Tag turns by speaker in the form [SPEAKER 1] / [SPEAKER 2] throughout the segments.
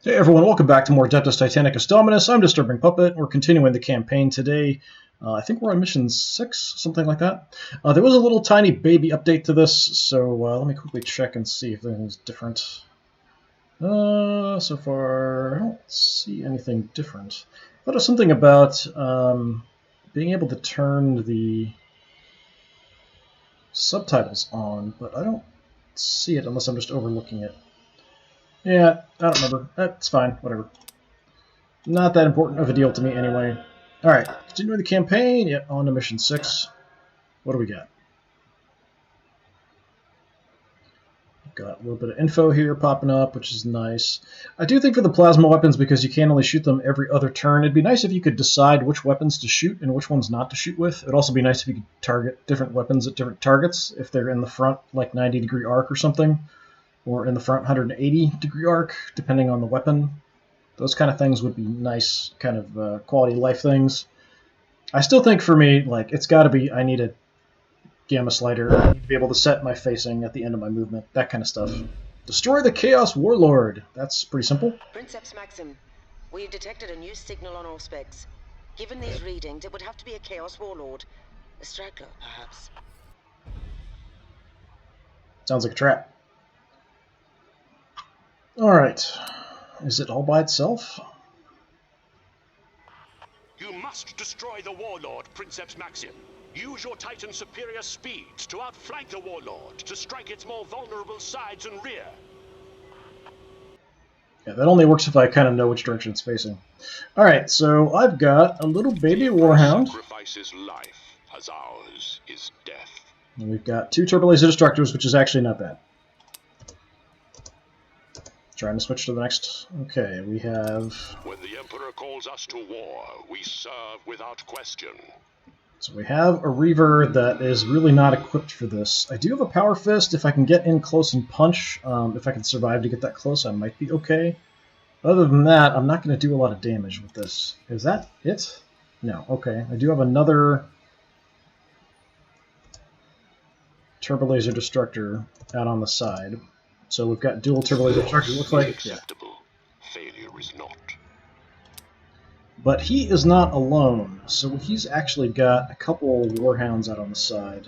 [SPEAKER 1] Hey everyone, welcome back to more Adeptus Titanicus Dominus. I'm Disturbing Puppet. We're continuing the campaign today. I think we're on mission 6, something like that. There was a little tiny baby update to this, so let me quickly check and see if anything's different. So far, I don't see anything different. I thought it was something about being able to turn the subtitles on, but I don't see it unless I'm just overlooking it. Yeah, I don't remember. That's fine, whatever. Not that important of a deal to me anyway. Alright, continuing the campaign. Yep, on to mission 6. What do we got? Got a little bit of info here popping up, which is nice. I do think for the plasma weapons, because you can only shoot them every other turn, it'd be nice if you could decide which weapons to shoot and which ones not to shoot with. It'd also be nice if you could target different weapons at different targets, if they're in the front, like 90-degree arc or something, or in the front 180-degree arc, depending on the weapon. Those kind of things would be nice, kind of quality of life things. I still think for me, like, it's got to be, I need a gamma slider. I need to be able to set my facing at the end of my movement, that kind of stuff. Destroy the Chaos Warlord. That's pretty simple.
[SPEAKER 2] Princeps Maxim, we've detected a new signal on all specs. Given these readings, it would have to be a Chaos Warlord. A straggler, perhaps.
[SPEAKER 1] Sounds like a trap. Alright. Is it all by itself?
[SPEAKER 3] You must destroy the warlord, Princeps Maxim. Use your Titan's superior speeds to outflank the warlord, to strike its more vulnerable sides and rear.
[SPEAKER 1] Yeah, that only works if I kind of know which direction it's facing. Alright, so I've got a little baby warhound.
[SPEAKER 3] Sacrifices life, as ours is death.
[SPEAKER 1] And we've got 2 turbo laser destructors, which is actually not bad. Trying to switch to the next. Okay, we have...
[SPEAKER 3] When the Emperor calls us to war, we serve without question.
[SPEAKER 1] So we have a Reaver that is really not equipped for this. I do have a Power Fist. If I can get in close and punch, if I can survive to get that close, I might be okay. Other than that, I'm not going to do a lot of damage with this. Is that it? No. Okay. I do have another Turbo Laser Destructor out on the side. So we've got dual turbo laser destructor, looks like.
[SPEAKER 3] Acceptable. Failure is not.
[SPEAKER 1] But he is not alone, so he's actually got a couple warhounds out on the side.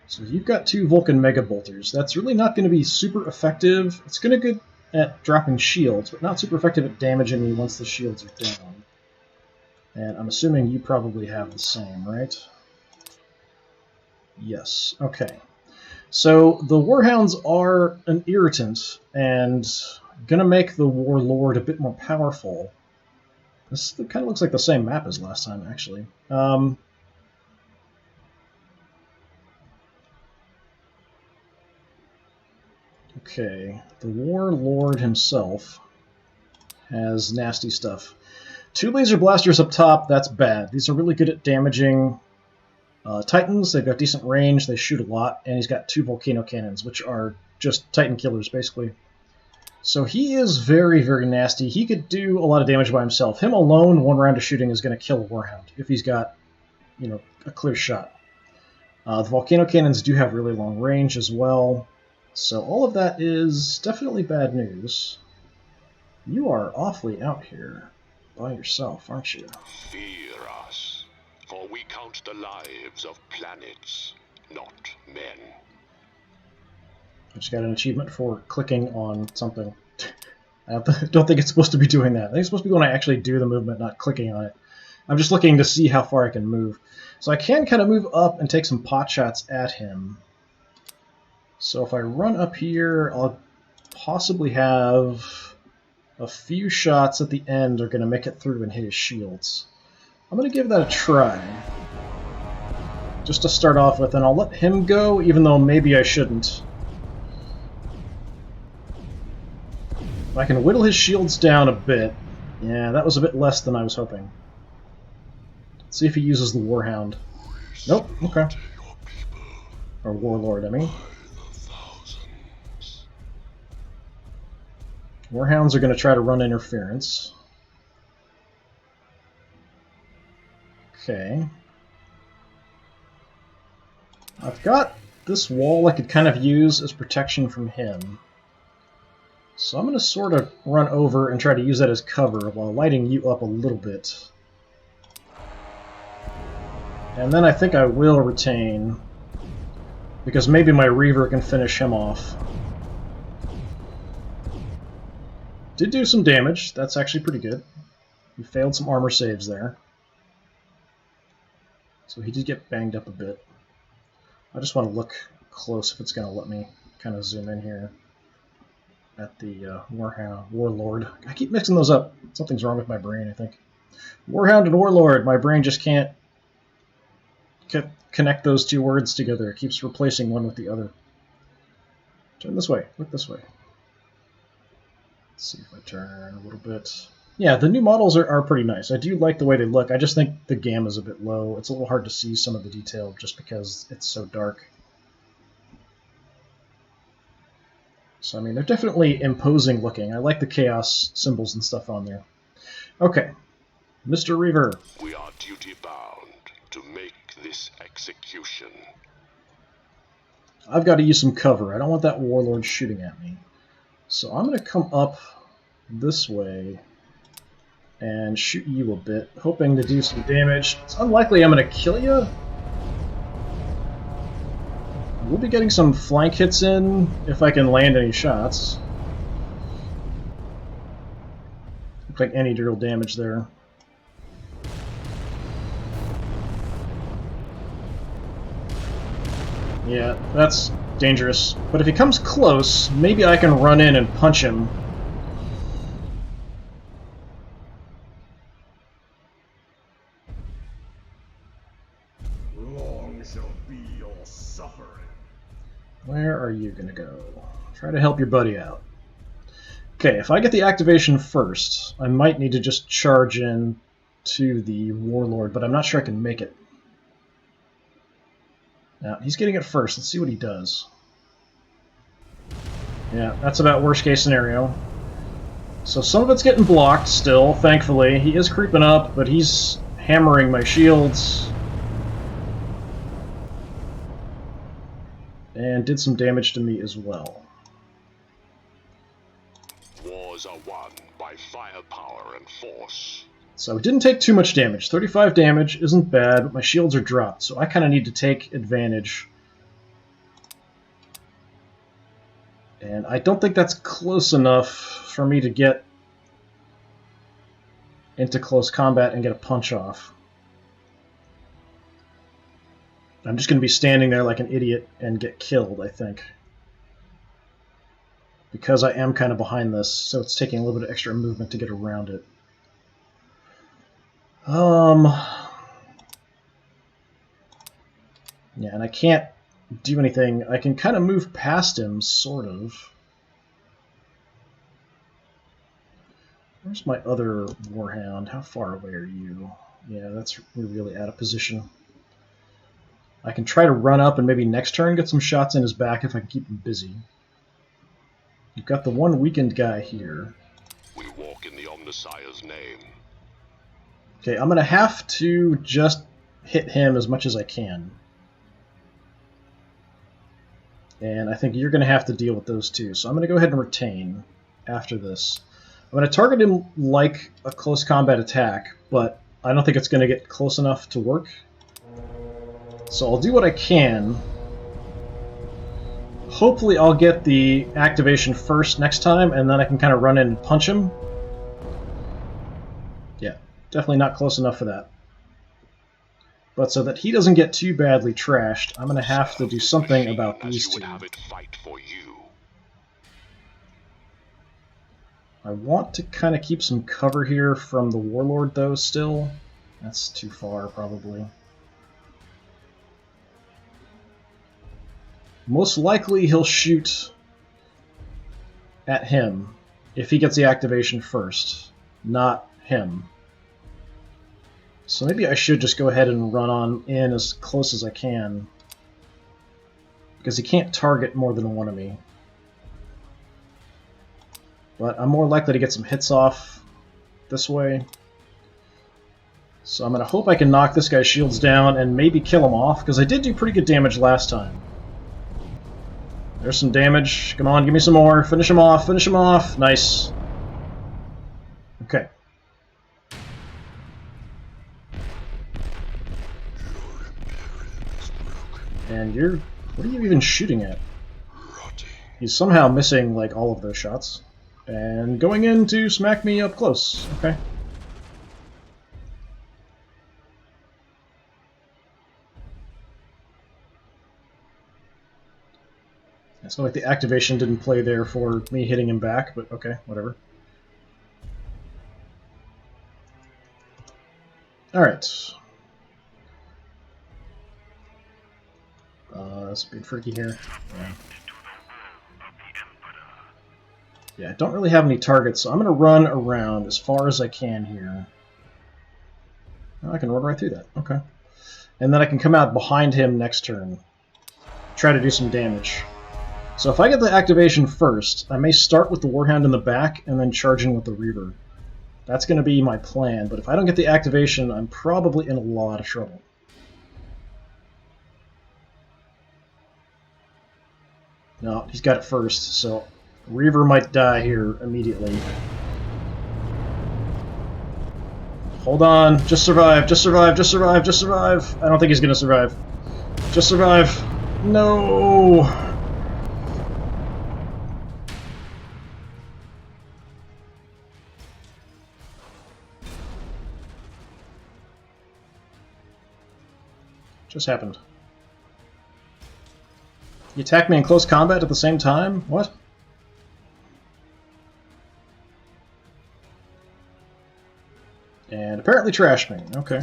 [SPEAKER 1] So you've got 2 Vulcan Mega Bolters. That's really not going to be super effective. It's going to be good at dropping shields, but not super effective at damaging me once the shields are down. And I'm assuming you probably have the same, right? Yes. Okay. So the warhounds are an irritant and gonna make the warlord a bit more powerful. This kind of looks like the same map as last time, actually. Okay, the warlord himself has nasty stuff. 2 laser blasters up top, that's bad. These are really good at damaging Titans. They've got decent range, they shoot a lot, and he's got 2 volcano cannons, which are just Titan killers, basically. So he is very, very nasty. He could do a lot of damage by himself. Him alone, 1 round of shooting is going to kill a warhound, if he's got, you know, a clear shot. The volcano cannons do have really long range as well, so all of that is definitely bad news. You are awfully out here by yourself, aren't you?
[SPEAKER 3] Fear us, for we count the lives of planets, not men.
[SPEAKER 1] I just got an achievement for clicking on something. I don't think it's supposed to be doing that. I think it's supposed to be when I actually do the movement, not clicking on it. I'm just looking to see how far I can move. So I can kind of move up and take some pot shots at him. So if I run up here, I'll possibly have a few shots at the end are going to make it through and hit his shields. I'm going to give that a try. Just to start off with, and I'll let him go, even though maybe I shouldn't. If I can whittle his shields down a bit. Yeah, that was a bit less than I was hoping. Let's see if he uses the Warhound. Nope, okay. Or Warlord, I mean. Warhounds are going to try to run interference. Okay. I've got this wall I could kind of use as protection from him. So I'm going to sort of run over and try to use that as cover while lighting you up a little bit. And then I think I will retain, because maybe my Reaver can finish him off. Did do some damage. That's actually pretty good. He failed some armor saves there. So he did get banged up a bit. I just want to look close if it's going to let me kind of zoom in here at the warlord. I keep mixing those up. Something's wrong with my brain, I think. Warhound and warlord. My brain just can't connect those two words together. It keeps replacing one with the other. Turn this way. Look this way. Let's see if I turn a little bit. Yeah, the new models are pretty nice. I do like the way they look. I just think the gamma is a bit low. It's a little hard to see some of the detail just because it's so dark. So, I mean, they're definitely imposing looking. I like the chaos symbols and stuff on there. Okay, Mr. Reaver.
[SPEAKER 3] We are duty-bound to make this execution.
[SPEAKER 1] I've got to use some cover. I don't want that warlord shooting at me. So I'm going to come up this way and shoot you a bit, hoping to do some damage. It's unlikely I'm going to kill you. We'll be getting some flank hits in if I can land any shots. Looks like any real damage there. Yeah, that's dangerous. But if he comes close, maybe I can run in and punch him.
[SPEAKER 4] Long shall be your suffering.
[SPEAKER 1] Where are you gonna go? Try to help your buddy out. Okay, if I get the activation first, I might need to just charge in to the warlord, but I'm not sure I can make it. Now, he's getting it first. Let's see what he does. Yeah, that's about worst case scenario. So some of it's getting blocked still, thankfully. He is creeping up, but he's hammering my shields. And did some damage to me as well.
[SPEAKER 3] Wars are won by firepower and force.
[SPEAKER 1] So it didn't take too much damage. 35 damage isn't bad, but my shields are dropped, so I kind of need to take advantage. And I don't think that's close enough for me to get into close combat and get a punch off. I'm just going to be standing there like an idiot and get killed, I think. Because I am kind of behind this, so it's taking a little bit of extra movement to get around it. Yeah, and I can't do anything. I can kind of move past him, sort of. Where's my other warhound? How far away are you? Yeah, we're really out of position. I can try to run up and maybe next turn get some shots in his back if I can keep him busy. You've got the one weakened guy here.
[SPEAKER 3] We walk in the Omnissiah's name.
[SPEAKER 1] Okay, I'm going to have to just hit him as much as I can. And I think you're going to have to deal with those two. So I'm going to go ahead and retain after this. I'm going to target him like a close combat attack, but I don't think it's going to get close enough to work. So I'll do what I can. Hopefully I'll get the activation first next time, and then I can kind of run in and punch him. Yeah, definitely not close enough for that. But so that he doesn't get too badly trashed, I'm going to have to do something about these two. I want to kind of keep some cover here from the warlord, though, still. That's too far, probably. Most likely he'll shoot at him if he gets the activation first, not him. So maybe I should just go ahead and run on in as close as I can, because he can't target more than one of me. But I'm more likely to get some hits off this way. So I'm going to hope I can knock this guy's shields down and maybe kill him off, because I did do pretty good damage last time. There's some damage. Come on, give me some more. Finish him off. Finish him off. Nice. Okay. And you're... What are you even shooting at? He's somehow missing, like, all of those shots. And going in to smack me up close. Okay. It's not like the activation didn't play there for me hitting him back, but okay, whatever. Alright. That's being freaky here. Yeah, I don't really have any targets, so I'm going to run around as far as I can here. Oh, I can run right through that. Okay. And then I can come out behind him next turn. Try to do some damage. So if I get the activation first, I may start with the Warhound in the back and then charge in with the Reaver. That's going to be my plan, but if I don't get the activation, I'm probably in a lot of trouble. No, he's got it first, so Reaver might die here immediately. Hold on, just survive, just survive, just survive, just survive. I don't think he's going to survive. Just survive. No! Just happened. You attacked me in close combat at the same time? What? And apparently trashed me. Okay.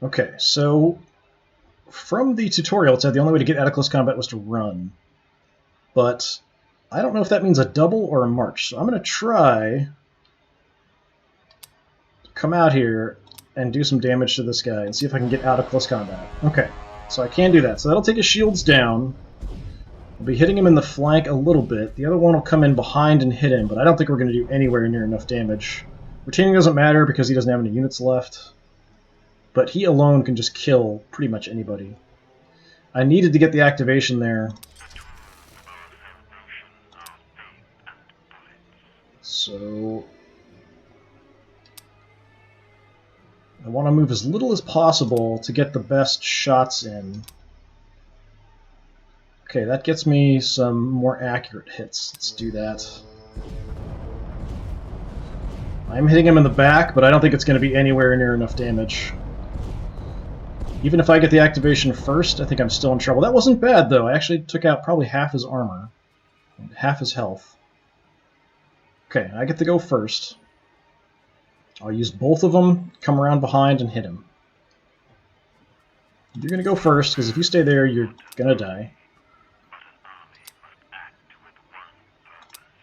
[SPEAKER 1] Okay, so from the tutorial it said the only way to get out of close combat was to run. But I don't know if that means a double or a march. So I'm going to try to come out here and do some damage to this guy and see if I can get out of close combat. Okay, so I can do that. So that'll take his shields down. I'll be hitting him in the flank a little bit. The other one will come in behind and hit him, but I don't think we're going to do anywhere near enough damage. Retaining doesn't matter because he doesn't have any units left. But he alone can just kill pretty much anybody. I needed to get the activation there. So I want to move as little as possible to get the best shots in. Okay, that gets me some more accurate hits. Let's do that. I'm hitting him in the back, but I don't think it's going to be anywhere near enough damage. Even if I get the activation first, I think I'm still in trouble. That wasn't bad, though. I actually took out probably half his armor and half his health. Okay, I get to go first. I'll use both of them, come around behind, and hit him. You're going to go first, because if you stay there, you're going to die.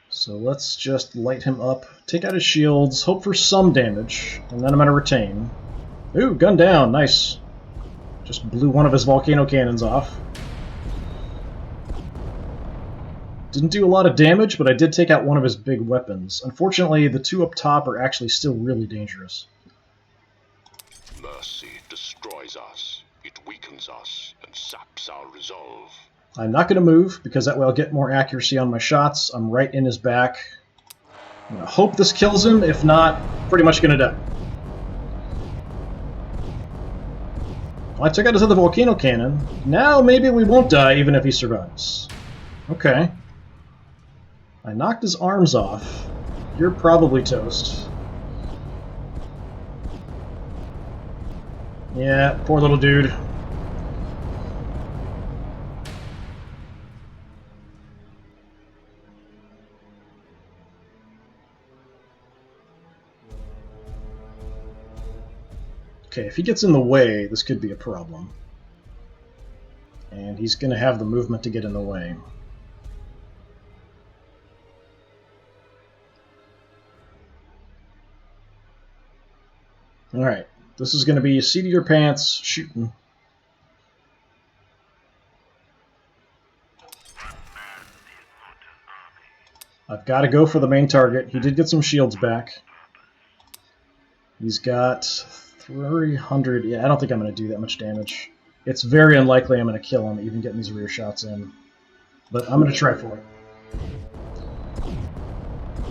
[SPEAKER 1] So let's just light him up, take out his shields, hope for some damage, and then I'm going to retain. Ooh, gun down, nice. Just blew one of his volcano cannons off. Didn't do a lot of damage, but I did take out one of his big weapons. Unfortunately, the two up top are actually still really dangerous.
[SPEAKER 3] Mercy destroys us. It weakens us and saps our resolve.
[SPEAKER 1] I'm not going to move, because that way I'll get more accuracy on my shots. I'm right in his back. I'm going to hope this kills him. If not, pretty much going to die. Well, I took out his other volcano cannon. Now maybe we won't die, even if he survives. Okay. I knocked his arms off. You're probably toast. Yeah, poor little dude. Okay, if he gets in the way, this could be a problem. And he's going to have the movement to get in the way. Alright, this is going to be seat of your pants shooting. I've got to go for the main target. He did get some shields back. He's got 300. Yeah, I don't think I'm going to do that much damage. it's very unlikely I'm going to kill him, even getting these rear shots in. But I'm going to try for it.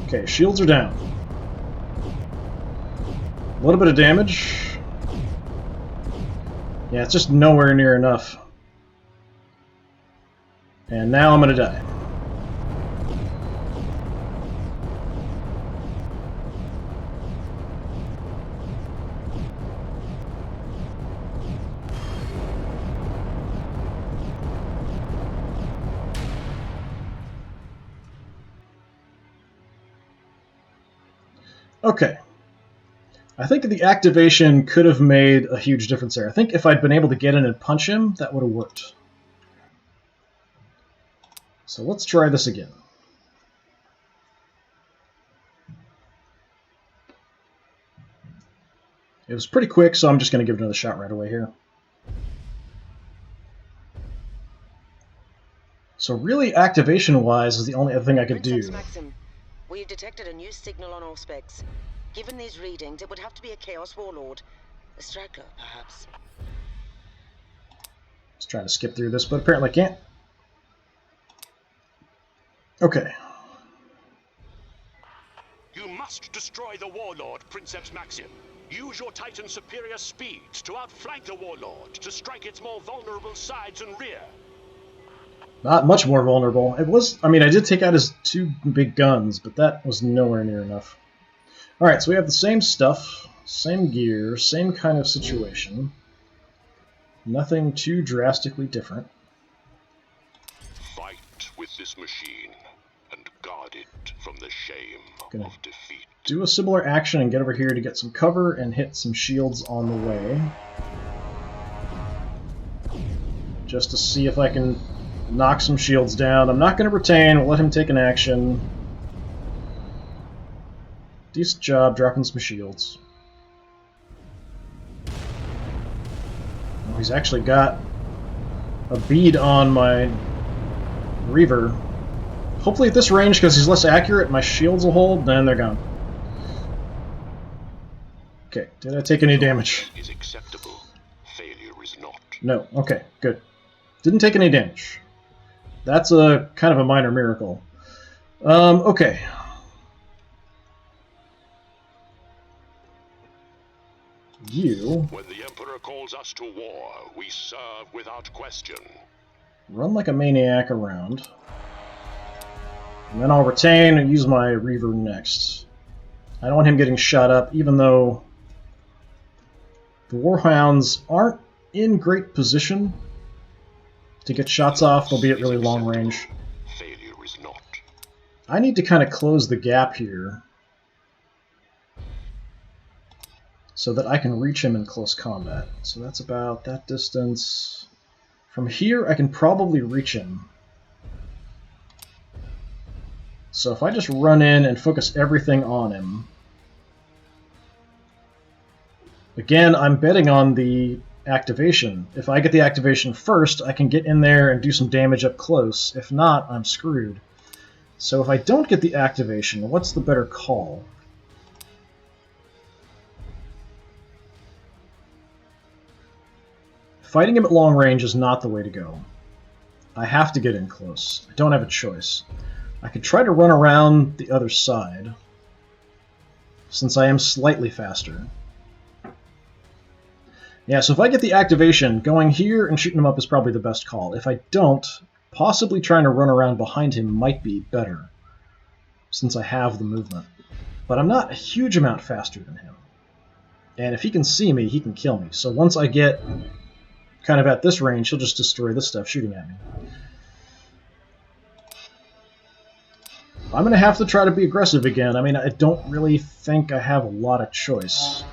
[SPEAKER 1] Okay, shields are down. A little bit of damage. Yeah, it's just nowhere near enough. And now I'm going to die. Okay. I think the activation could have made a huge difference there. I think if I'd been able to get in and punch him, that would have worked. So let's try this again. It was pretty quick, so I'm just going to give it another shot right away here. So really, activation-wise, is the only other thing I could do.
[SPEAKER 2] Maxim, we've detected a new signal on all specs. Given these readings, it would have to be a Chaos Warlord. A straggler, perhaps.
[SPEAKER 1] Let's try to skip through this, but apparently I can't. Okay.
[SPEAKER 3] You must destroy the warlord, Princeps Maxim. Use your Titan's superior speeds to outflank the warlord, to strike its more vulnerable sides and rear.
[SPEAKER 1] Not much more vulnerable. It was, I mean, I did take out his two big guns, but that was nowhere near enough. Alright, so we have the same stuff, same gear, same kind of situation. Nothing too drastically different.
[SPEAKER 3] Fight with this machine, and guard it from the shame of defeat.
[SPEAKER 1] Do a similar action and get over here to get some cover and hit some shields on the way. Just to see if I can knock some shields down. I'm not going to retain, we'll let him take an action. Decent job dropping some shields. Oh, he's actually got a bead on my Reaver. Hopefully at this range, because he's less accurate, my shields will hold, then they're gone. Okay, did I take any damage?
[SPEAKER 3] Is acceptable. Failure is not.
[SPEAKER 1] No, okay, good. Didn't take any damage. That's a kind of a minor miracle. Okay. You
[SPEAKER 3] When the Emperor calls us to war, we serve without question.
[SPEAKER 1] run like a maniac around. And then I'll retain and use my Reaver next. I don't want him getting shot up, even though the Warhounds aren't in great position to get shots off. They'll be at really long range.
[SPEAKER 3] Failure is not.
[SPEAKER 1] I need to kind of close the gap here so that I can reach him in close combat. So that's about that distance. From here, I can probably reach him. So if I just run in and focus everything on him... Again, I'm betting on the activation. If I get the activation first, I can get in there and do some damage up close. If not, I'm screwed. So if I don't get the activation, what's the better call? Fighting him at long range is not the way to go. I have to get in close. I don't have a choice. I could try to run around the other side, since I am slightly faster. Yeah, so if I get the activation, going here and shooting him up is probably the best call. If I don't, possibly trying to run around behind him might be better, since I have the movement. But I'm not a huge amount faster than him. And if he can see me, he can kill me. So once I get kind of at this range, he'll just destroy this stuff shooting at me. I'm going to have to try to be aggressive again. I mean, I don't really think I have a lot of choice.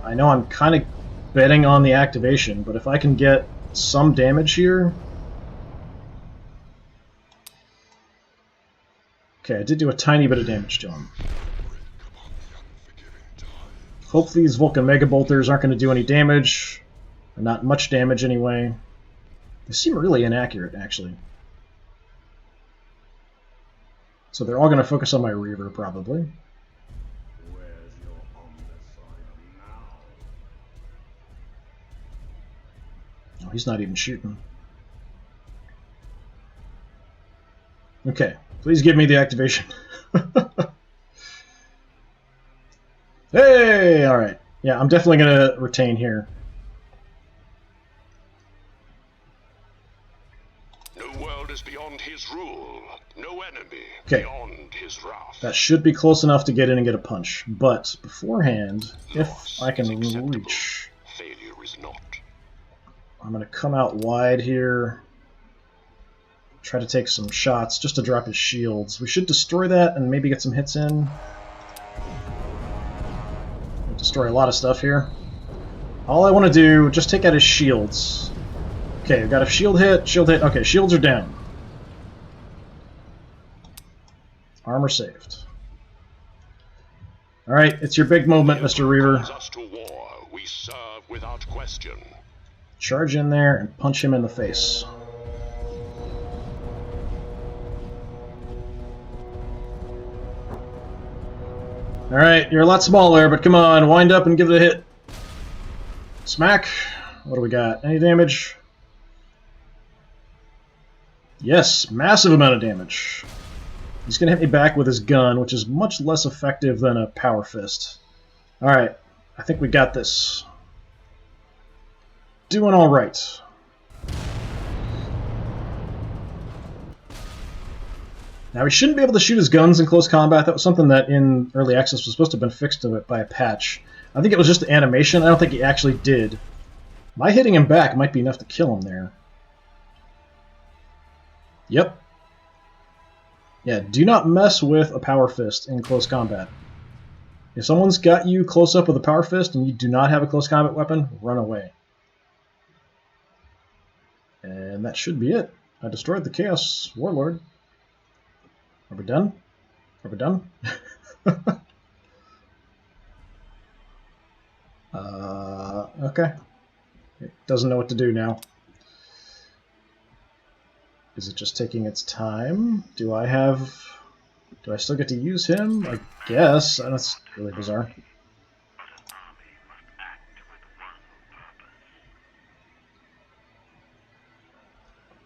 [SPEAKER 1] I know I'm kind of betting on the activation, but if I can get some damage here... Okay, I did do a tiny bit of damage to him. Hopefully these Vulcan Mega Bolters aren't going to do any damage. Or not much damage anyway. They seem really inaccurate, actually. So they're all going to focus on my Reaver, probably.
[SPEAKER 4] Where's your omnicide?
[SPEAKER 1] he's not even shooting. Okay, please give me the activation. Hey, alright. Yeah, I'm definitely going to retain here.
[SPEAKER 3] No world is beyond his rule. No enemy beyond his wrath.
[SPEAKER 1] That should be close enough to get in and get a punch. But beforehand,
[SPEAKER 3] Loss
[SPEAKER 1] if I can
[SPEAKER 3] is acceptable.
[SPEAKER 1] reach,
[SPEAKER 3] Failure is not.
[SPEAKER 1] I'm going to come out wide here. Try to take some shots just to drop his shields. We should destroy that and maybe get some hits in. We'll destroy a lot of stuff here. All I want to do, just take out his shields. Okay, we've got a shield hit, shield hit. Okay, shields are down. Armor saved. Alright, it's your big moment, Mr. Reaver.
[SPEAKER 3] Us to war. We serve without question.
[SPEAKER 1] Charge in there and punch him in the face. Alright, you're a lot smaller, but come on, wind up and give it a hit. Smack. What do we got? Any damage? Yes, massive amount of damage. He's going to hit me back with his gun, which is much less effective than a power fist. Alright, I think we got this. Doing alright. Now, he shouldn't be able to shoot his guns in close combat. That was something that in early access was supposed to have been fixed to it by a patch. I think it was just the animation. I don't think he actually did. My hitting him back might be enough to kill him there. Yep. Yeah, do not mess with a power fist in close combat. If someone's got you close up with a power fist and you do not have a close combat weapon, run away. And that should be it. I destroyed the Chaos Warlord. Are we done? Are we done? Okay. It doesn't know what to do now. Is it just taking its time? Do I still get to use him? I guess. That's really bizarre.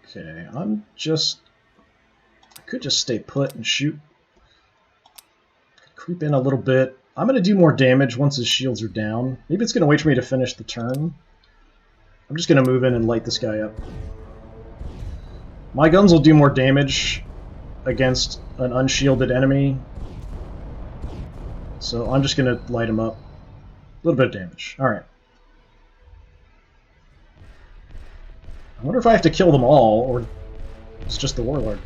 [SPEAKER 1] Okay, I could just stay put and shoot. Creep in a little bit. I'm going to do more damage once his shields are down. Maybe it's going to wait for me to finish the turn. I'm just going to move in and light this guy up. My guns will do more damage against an unshielded enemy. So I'm just going to light him up. A little bit of damage. Alright. I wonder if I have to kill them all, or it's just the Warlord.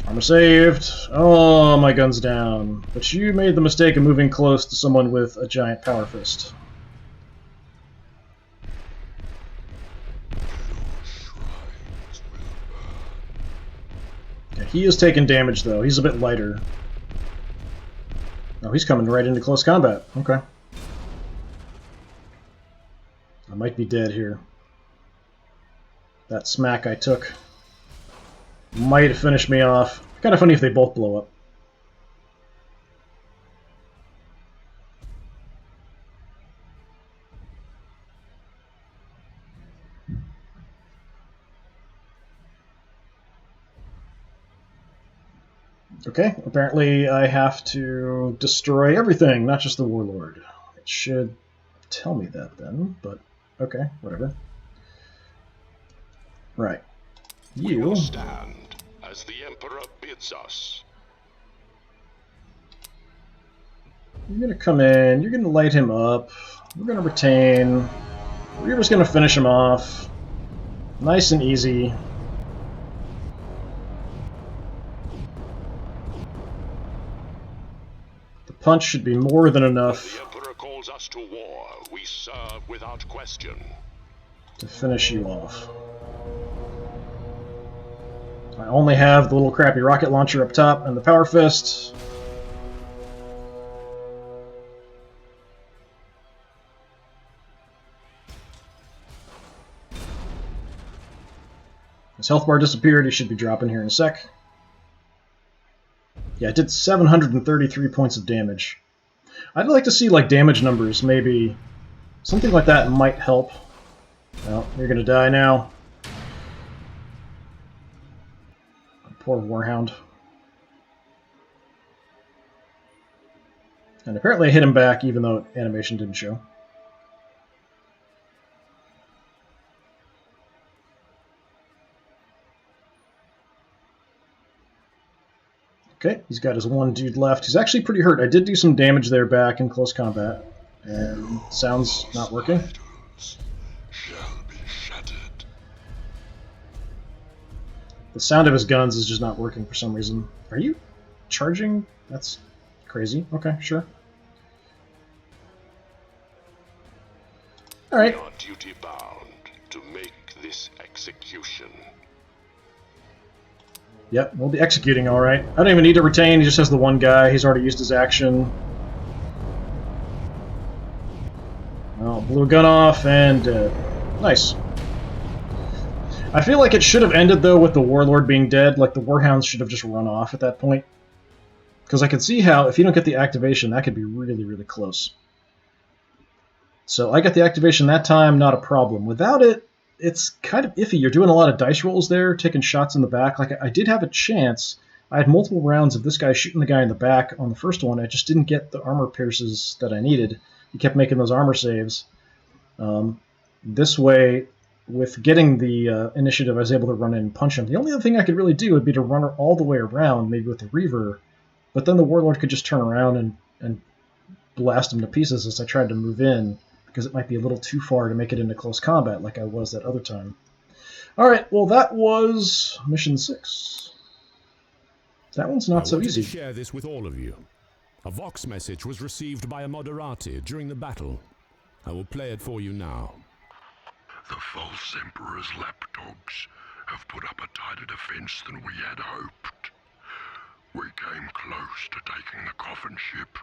[SPEAKER 1] Armor saved. Oh, my gun's down. But you made the mistake of moving close to someone with a giant power fist. Okay, he is taking damage, though. He's a bit lighter. Oh, he's coming right into close combat. Okay. I might be dead here. That smack I took might finish me off. Kind of funny if they both blow up. Okay, apparently I have to destroy everything, not just the Warlord. It should tell me that then, but okay, whatever. Right.
[SPEAKER 3] We will stand as the Emperor bids us.
[SPEAKER 1] You're gonna come in, you're gonna light him up, we're gonna retain, we're just gonna finish him off. Nice and easy. The punch should be more than enough.
[SPEAKER 3] The Emperor calls us to war. We serve without question.
[SPEAKER 1] To finish you off. I only have the little crappy rocket launcher up top and the power fist. His health bar disappeared. He should be dropping here in a sec. Yeah, it did 733 points of damage. I'd like to see like damage numbers maybe Something like that might help. Well, you're gonna die now. Poor Warhound. And apparently I hit him back even though animation didn't show. Okay, he's got his one dude left. He's actually pretty hurt. I did do some damage there back in close combat. And sound's not working. The sound of his guns is just not working for some reason. Are you charging? That's crazy. Okay, sure. Alright.
[SPEAKER 3] You are duty bound to make this execution.
[SPEAKER 1] Yep, we'll be executing alright. I don't even need to retain, he just has the one guy. He's already used his action. Well, blew a gun off and nice. I feel like it should have ended, though, with the Warlord being dead. Like, the Warhounds should have just run off at that point. Because I can see how, if you don't get the activation, that could be really, really close. So I got the activation that time, not a problem. Without it, it's kind of iffy. You're doing a lot of dice rolls there, taking shots in the back. Like, I did have a chance. I had multiple rounds of this guy shooting the guy in the back on the first one. I just didn't get the armor pierces that I needed. He kept making those armor saves. This way, with getting the initiative, I was able to run in and punch him. The only other thing I could really do would be to run her all the way around, maybe with the Reaver, but then the Warlord could just turn around and blast him to pieces as I tried to move in, because it might be a little too far to make it into close combat like I was that other time. Alright, well that was Mission 6. That one's not so easy.
[SPEAKER 5] I wanted to share this with all of you. A Vox message was received by a Moderati during the battle. I will play it for you now.
[SPEAKER 6] The false Emperor's lapdogs have put up a tighter defense than we had hoped. We came close to taking the coffin ship,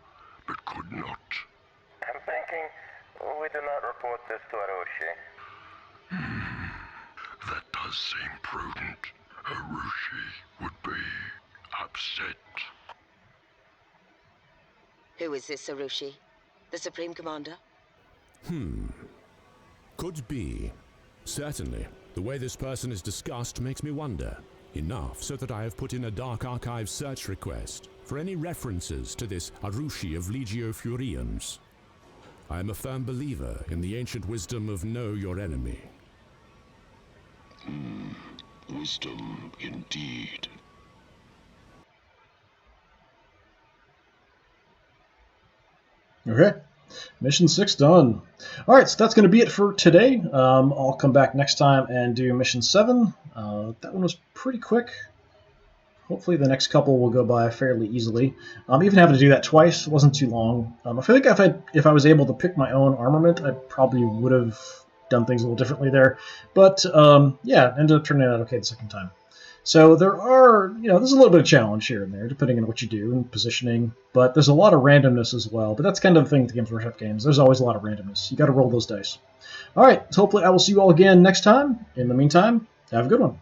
[SPEAKER 6] but could not.
[SPEAKER 7] I'm thinking we do not report this to Arushi.
[SPEAKER 6] That does seem prudent. Arushi would be upset.
[SPEAKER 2] Who is this Arushi? The Supreme Commander?
[SPEAKER 5] Could be. Certainly. The way this person is discussed makes me wonder. Enough so that I have put in a Dark Archive search request for any references to this Arushi of Legio Furians. I am a firm believer in the ancient wisdom of know your enemy.
[SPEAKER 3] Wisdom indeed.
[SPEAKER 1] Okay. Mission 6 done. Alright, so that's going to be it for today. I'll come back next time and do Mission 7. That one was pretty quick. Hopefully the next couple will go by fairly easily. Even having to do that twice wasn't too long. I feel like if I was able to pick my own armament, I probably would have done things a little differently there. But, yeah, ended up turning out okay the second time. So there are, there's a little bit of challenge here and there, depending on what you do and positioning, but there's a lot of randomness as well. But that's kind of the thing with the Games Workshop games. There's always a lot of randomness. You got to roll those dice. All right, so hopefully I will see you all again next time. In the meantime, have a good one.